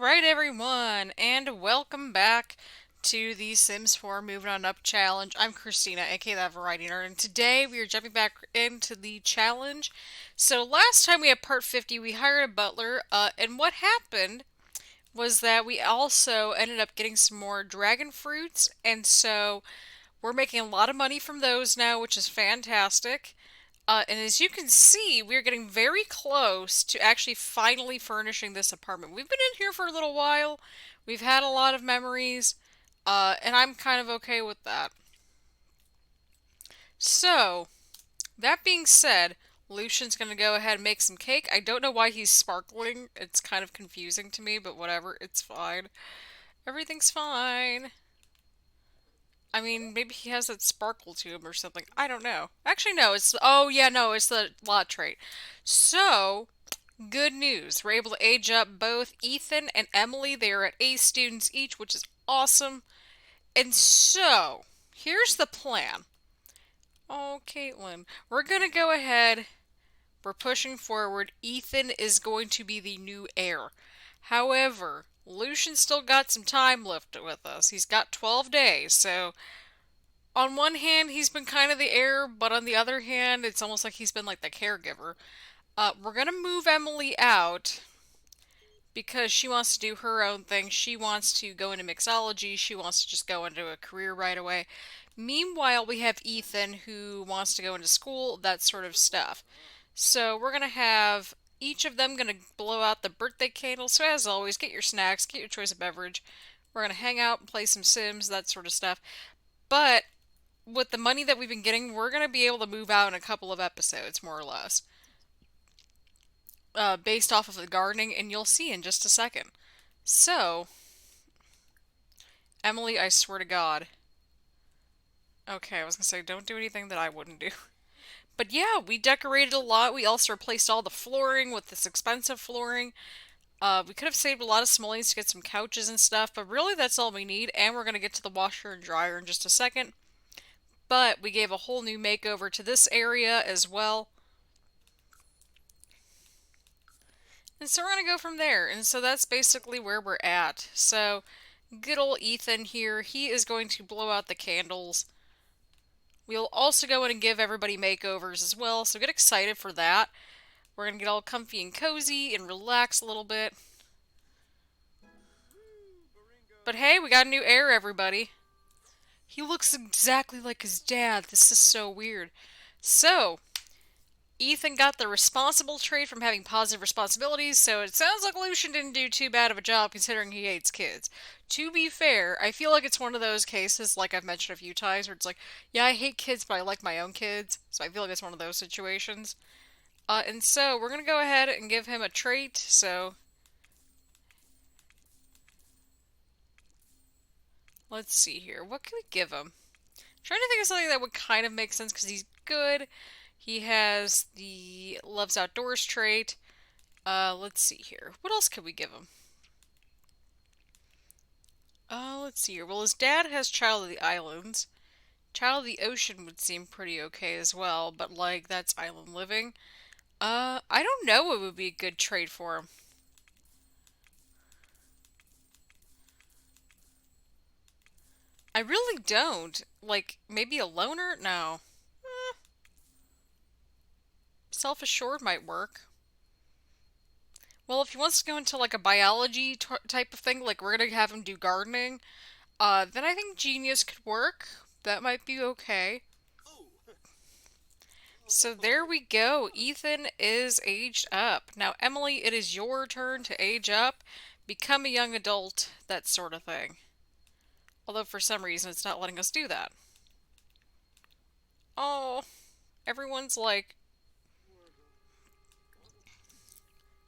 Alright everyone, and welcome back to the Sims 4 Moving On Up challenge. I'm Christina, aka ThatVarietyNerd, and today we are jumping back into the challenge. So last time we had part 50, we hired a butler, and what happened was that we also ended up getting some more dragon fruits, and so we're making a lot of money from those now, which is fantastic. And as you can see, we're getting very close to actually finally furnishing this apartment. We've been in here for a little while. We've had a lot of memories, and I'm kind of okay with that. So, that being said, Lucian's gonna go ahead and make some cake. I don't know why he's sparkling. It's kind of confusing to me, but whatever. It's fine. Everything's fine. I mean, maybe he has that sparkle to him or something. I don't know. Actually, no. Oh yeah, no. It's the lot trait. So, good news. We're able to age up both Ethan and Emily. They are at A students each, which is awesome. And so, here's the plan. Oh, Caitlin. We're going to go ahead. We're pushing forward. Ethan is going to be the new heir. However, Lucian still got some time left with us. He's got 12 days, so on one hand, he's been kind of the heir, but on the other hand, it's almost like he's been like the caregiver. We're gonna move Emily out because she wants to do her own thing. She wants to go into mixology. She wants to just go into a career right away. Meanwhile, we have Ethan who wants to go into school, that sort of stuff. So we're gonna have each of them gonna blow out the birthday candle. So as always, get your snacks, get your choice of beverage. We're gonna hang out and play some Sims, that sort of stuff. But with the money that we've been getting, we're gonna be able to move out in a couple of episodes, more or less, based off of the gardening, and you'll see in just a second. So, Emily, I swear to God. Okay, I was gonna say, don't do anything that I wouldn't do. But yeah, we decorated a lot. We also replaced all the flooring with this expensive flooring. We could have saved a lot of simoleons to get some couches and stuff, but really that's all we need. And we're gonna get to the washer and dryer in just a second. But we gave a whole new makeover to this area as well. And so we're going to go from there. And so that's basically where we're at. So, good old Ethan here, he is going to blow out the candles. We'll also go in and give everybody makeovers as well, so get excited for that. We're going to get all comfy and cozy and relax a little bit. But hey, we got a new heir, everybody. He looks exactly like his dad. This is so weird. So, Ethan got the responsible trait from having positive responsibilities, so it sounds like Lucian didn't do too bad of a job considering he hates kids. To be fair, I feel like it's one of those cases, like I've mentioned a few times, where it's like, yeah, I hate kids, but I like my own kids, so I feel like it's one of those situations. And so we're gonna go ahead and give him a trait, so let's see here. What can we give him? I'm trying to think of something that would kind of make sense because he's good. He has the loves outdoors trait. Let's see here. What else could we give him? Let's see here. Well, his dad has Child of the Islands. Child of the Ocean would seem pretty okay as well, but like that's island living. I don't know what would be a good trade for him. I really don't. Like maybe a loner? No. Self-assured might work. Well, if he wants to go into like a biology type of thing, like we're gonna have him do gardening, then I think genius could work. That might be okay. So there we go. Ethan is aged up. Now, Emily, it is your turn to age up, become a young adult, that sort of thing. Although for some reason it's not letting us do that. Oh, everyone's like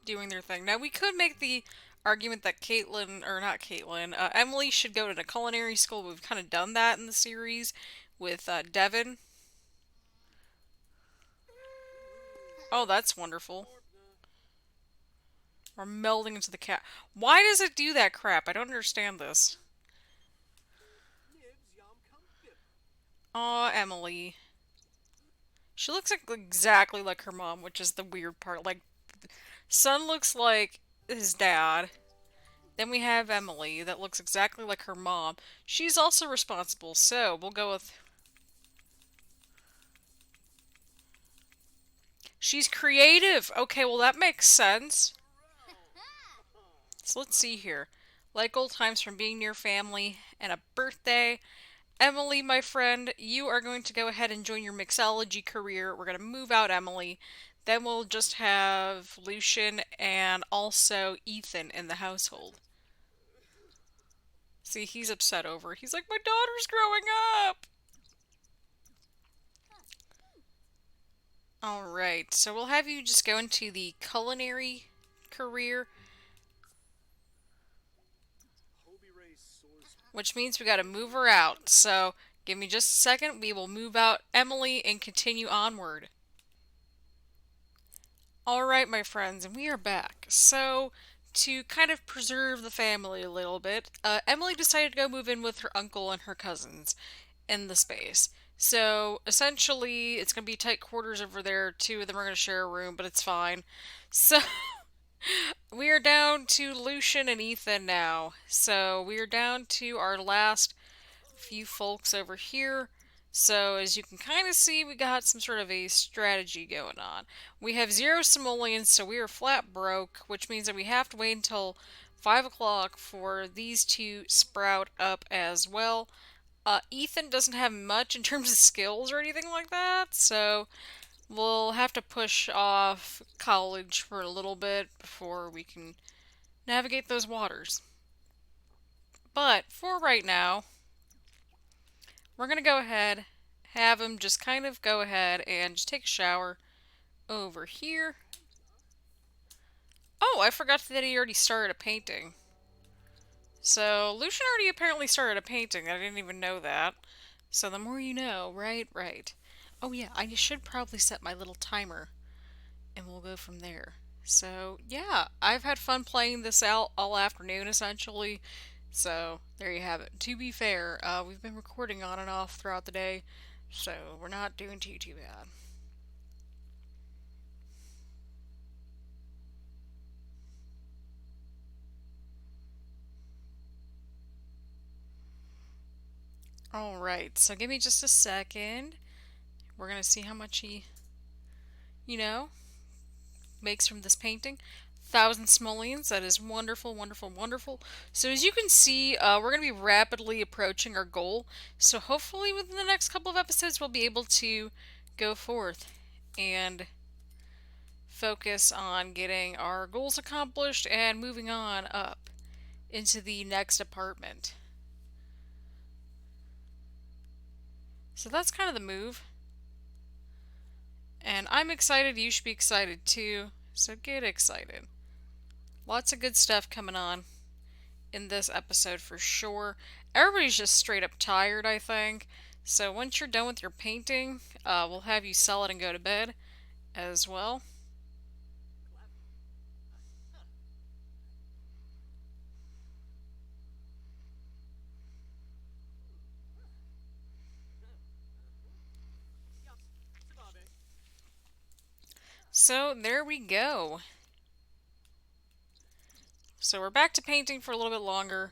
doing their thing. Now, we could make the argument that Caitlin, or not Caitlin, Emily should go to a culinary school. We've kind of done that in the series with Devin. Oh, that's wonderful. We're melding into the cat. Why does it do that crap? I don't understand this. Aw, Emily. She looks like exactly like her mom, which is the weird part. Like, son looks like his dad, Then we have Emily, that looks exactly like her mom. She's also responsible, so we'll go with. She's creative! Okay, well, that makes sense. So let's see here. Like old times from being near family and a birthday. Emily, my friend, you are going to go ahead and join your mixology career. We're going to move out Emily. Then we'll just have Lucian and also Ethan in the household. See, he's upset over it. He's like, my daughter's growing up! Alright, so we'll have you just go into the culinary career, which means we gotta move her out. So, give me just a second. We will move out Emily and continue onward. Alright, my friends, and we are back. So, to kind of preserve the family a little bit, Emily decided to go move in with her uncle and her cousins in the space. So, essentially, it's going to be tight quarters over there. Two of them are going to share a room, but it's fine. So, we are down to Lucian and Ethan now. So, we are down to our last few folks over here. So, as you can kind of see, we got some sort of a strategy going on. We have zero simoleons, so we are flat broke, which means that we have to wait until 5 o'clock for these to sprout up as well. Ethan doesn't have much in terms of skills or anything like that, so we'll have to push off college for a little bit before we can navigate those waters. But for right now, we're going to go ahead, have him just kind of go ahead and just take a shower over here. Oh, I forgot that he already started a painting. So, Lucian already apparently started a painting. I didn't even know that. So, the more you know, right? Right. Oh, yeah, I should probably set my little timer and we'll go from there. So, yeah, I've had fun playing this out all afternoon essentially. So, there you have it. To be fair, we've been recording on and off throughout the day, so we're not doing too bad. Alright, so give me just a second. We're gonna see how much he, you know, makes from this painting. 1,000 simoleons. That is wonderful, wonderful, wonderful. So as you can see, we're going to be rapidly approaching our goal. So hopefully within the next couple of episodes, we'll be able to go forth and focus on getting our goals accomplished and moving on up into the next apartment. So that's kind of the move. And I'm excited. You should be excited too. So get excited. Lots of good stuff coming on in this episode for sure. Everybody's just straight up tired, I think. So once you're done with your painting, we'll have you sell it and go to bed as well. So there we go. So we're back to painting for a little bit longer.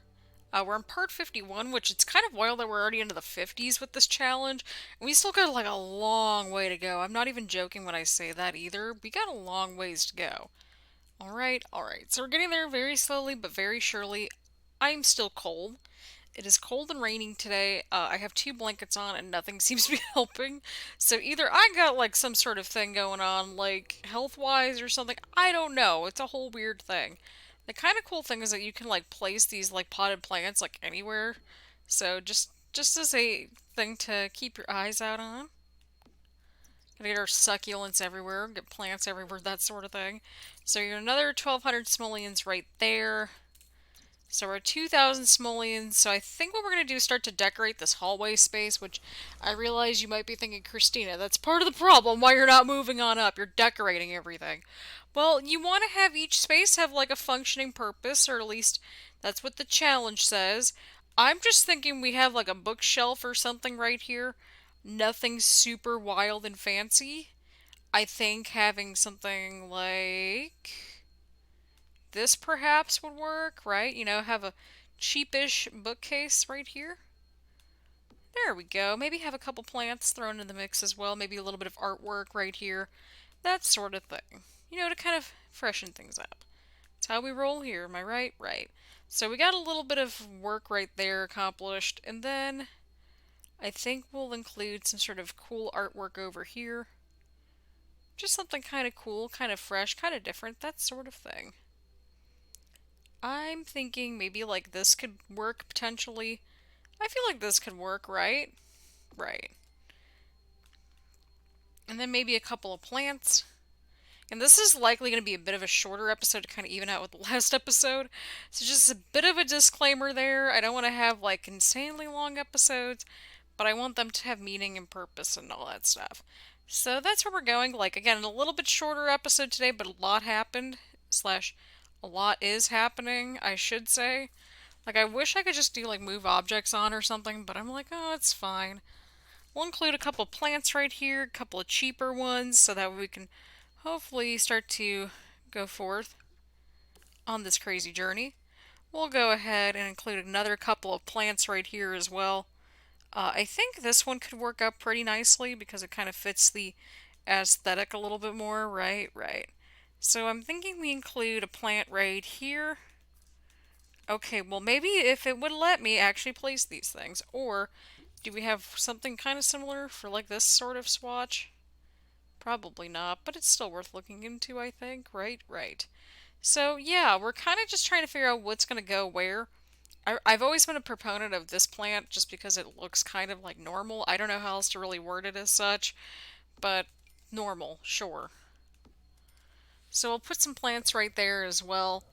We're in part 51, which it's kind of wild that we're already into the 50s with this challenge. And we still got like a long way to go. I'm not even joking when I say that either. We got a long ways to go. Alright, alright. So we're getting there very slowly but very surely. I'm still cold. It is cold and raining today. I have two blankets on and nothing seems to be helping. So either I got like some sort of thing going on, like health-wise or something. I don't know. It's a whole weird thing. The kind of cool thing is that you can like place these like potted plants like anywhere. So just as a thing to keep your eyes out on. Gonna get our succulents everywhere, get plants everywhere, that sort of thing. So you're another 1,200 simoleons right there. So we're at 2,000 simoleons. So I think what we're going to do is start to decorate this hallway space, which I realize you might be thinking, Christina, that's part of the problem why you're not moving on up. You're decorating everything. Well, you want to have each space have like a functioning purpose, or at least that's what the challenge says. I'm just thinking we have like a bookshelf or something right here. Nothing super wild and fancy. I think having something like this perhaps would work, right? You know, have a cheapish bookcase right here. There we go. Maybe have a couple plants thrown in the mix as well. Maybe a little bit of artwork right here. That sort of thing. You know, to kind of freshen things up. That's how we roll here, am I right? Right. So we got a little bit of work right there accomplished. And then I think we'll include some sort of cool artwork over here. Just something kind of cool, kind of fresh, kind of different, that sort of thing. I'm thinking maybe like this could work potentially. I feel like this could work, right? Right. And then maybe a couple of plants. And this is likely going to be a bit of a shorter episode to kind of even out with the last episode. So just a bit of a disclaimer there. I don't want to have like insanely long episodes, but I want them to have meaning and purpose and all that stuff. So that's where we're going. Like, again, a little bit shorter episode today, but a lot happened. Slash, a lot is happening, I should say. Like, I wish I could just do, like, move objects on or something, but I'm like, oh, it's fine. We'll include a couple plants right here, a couple of cheaper ones, so that we can hopefully start to go forth on this crazy journey. We'll go ahead and include another couple of plants right here as well. I think this one could work out pretty nicely because it kind of fits the aesthetic a little bit more. Right, right. So I'm thinking we include a plant right here. Okay, well maybe if it would let me actually place these things. Or do we have something kind of similar for like this sort of swatch? Probably not, but it's still worth looking into, I think. Right, right. So yeah, we're kind of just trying to figure out what's going to go where. I've always been a proponent of this plant just because it looks kind of like normal. I don't know how else to really word it as such, but normal, sure. So we'll put some plants right there as well.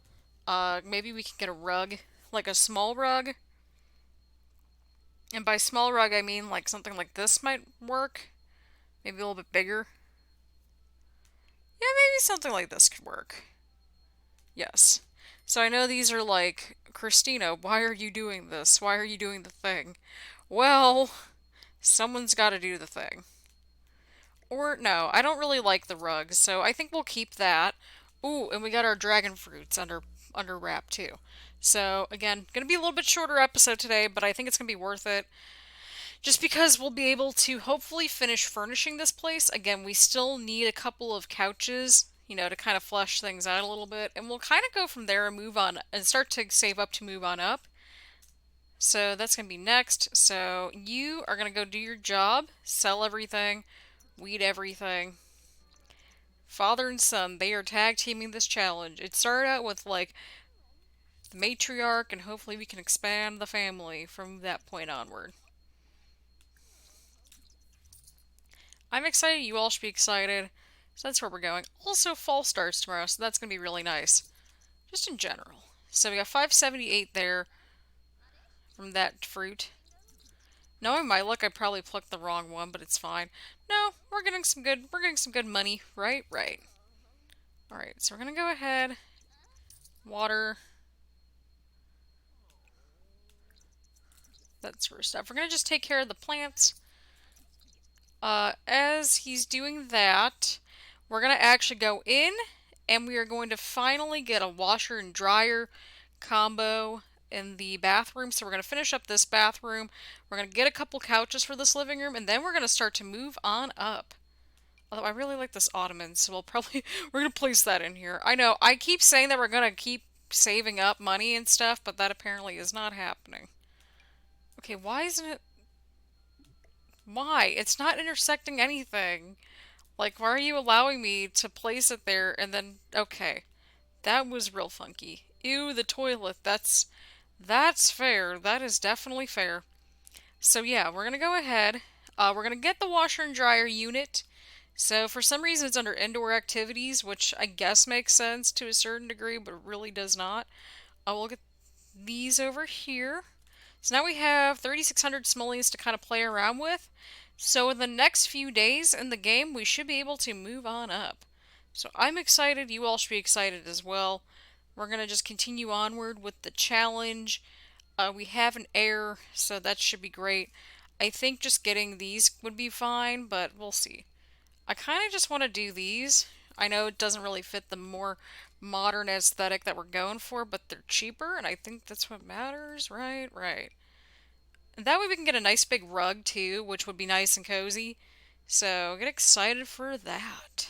Maybe we can get a rug, like a small rug. And by small rug, I mean like something like this might work. Maybe a little bit bigger. Yeah, maybe something like this could work. Yes. So I know these are like, Christina, why are you doing this? Why are you doing the thing? Well, someone's got to do the thing. Or, no, I don't really like the rugs, so I think we'll keep that. Ooh, and we got our dragon fruits under wrap too. So, again, gonna be a little bit shorter episode today, but I think it's gonna be worth it. Just because we'll be able to hopefully finish furnishing this place. Again, we still need a couple of couches, you know, to kind of flesh things out a little bit. And we'll kind of go from there and move on and start to save up to move on up. So that's going to be next. So you are going to go do your job, sell everything, weed everything. Father and son, they are tag teaming this challenge. It started out with like the matriarch, and hopefully we can expand the family from that point onward. I'm excited. You all should be excited. So that's where we're going. Also, fall starts tomorrow, so that's going to be really nice. Just in general. So we got 578 there from that fruit. Knowing my luck, I probably plucked the wrong one, but it's fine. No, we're getting some good money. Right, right. Alright, so we're gonna go ahead, water, that sort of stuff. We're gonna just take care of the plants. As he's doing that, we're gonna actually go in and we are going to finally get a washer and dryer combo in the bathroom. So we're going to finish up this bathroom. We're going to get a couple couches for this living room, and then we're going to start to move on up. Although I really like this ottoman, so we're going to place that in here. I know, I keep saying that we're going to keep saving up money and stuff, but that apparently is not happening. Okay, why isn't it... Why? It's not intersecting anything. Like, why are you allowing me to place it there and then... Okay. That was real funky. Ew, the toilet. That's fair. That is definitely fair. So yeah, we're gonna go ahead. We're gonna get the washer and dryer unit. So for some reason it's under indoor activities, which I guess makes sense to a certain degree, but it really does not. We'll get these over here. So now we have 3,600 simoleons to kind of play around with. So in the next few days in the game, we should be able to move on up. So I'm excited. You all should be excited as well. We're going to just continue onward with the challenge. We have an heir, so that should be great. I think just getting these would be fine, but we'll see. I kind of just want to do these. I know it doesn't really fit the more modern aesthetic that we're going for, but they're cheaper, and I think that's what matters. Right, right. And that way we can get a nice big rug too, which would be nice and cozy. So get excited for that.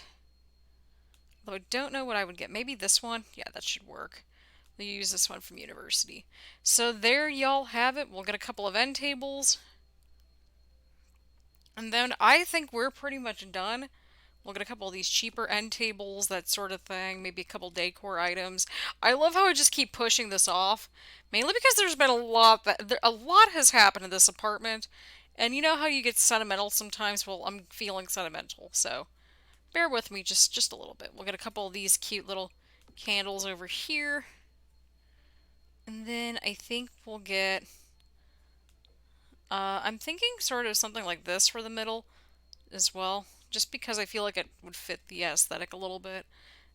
Though I don't know what I would get. Maybe this one? Yeah, that should work. We'll use this one from university. So there y'all have it. We'll get a couple of end tables. And then I think we're pretty much done. We'll get a couple of these cheaper end tables, that sort of thing. Maybe a couple decor items. I love how I just keep pushing this off, mainly because there's been a lot has happened in this apartment, and you know how you get sentimental sometimes. Well, I'm feeling sentimental, so bear with me just a little bit. We'll get a couple of these cute little candles over here, and then I think we'll get. I'm thinking sort of something like this for the middle as well, just because I feel like it would fit the aesthetic a little bit.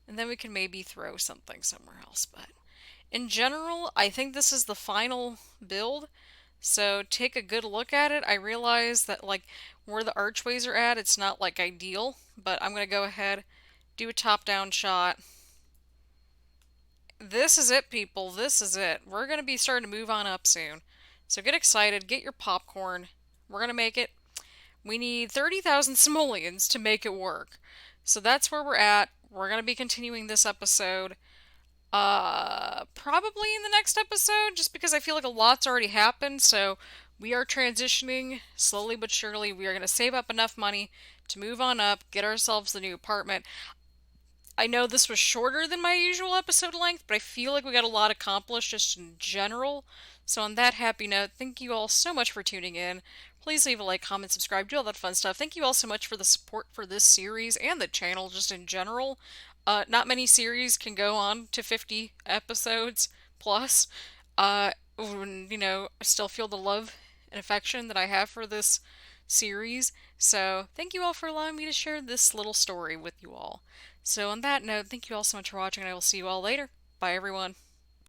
And then we can maybe throw something somewhere else. But in general, I think this is the final build. So take a good look at it. I realize that like where the archways are at, it's not like ideal, but I'm gonna go ahead, do a top-down shot. This is it, people. This is it. We're gonna be starting to move on up soon. So get excited, get your popcorn. We're gonna make it. We need 30,000 simoleons to make it work. So that's where we're at. We're going to be continuing this episode. Probably in the next episode, just because I feel like a lot's already happened. So we are transitioning slowly but surely. We are going to save up enough money to move on up, get ourselves the new apartment. I know this was shorter than my usual episode length, but I feel like we got a lot accomplished just in general. So, on that happy note, thank you all so much for tuning in. Please leave a like, comment, subscribe, do all that fun stuff. Thank you all so much for the support for this series and the channel just in general. Not many series can go on to 50 episodes plus. I still feel the love and affection that I have for this series. So, thank you all for allowing me to share this little story with you all. So, on that note, thank you all so much for watching, and I will see you all later. Bye, everyone.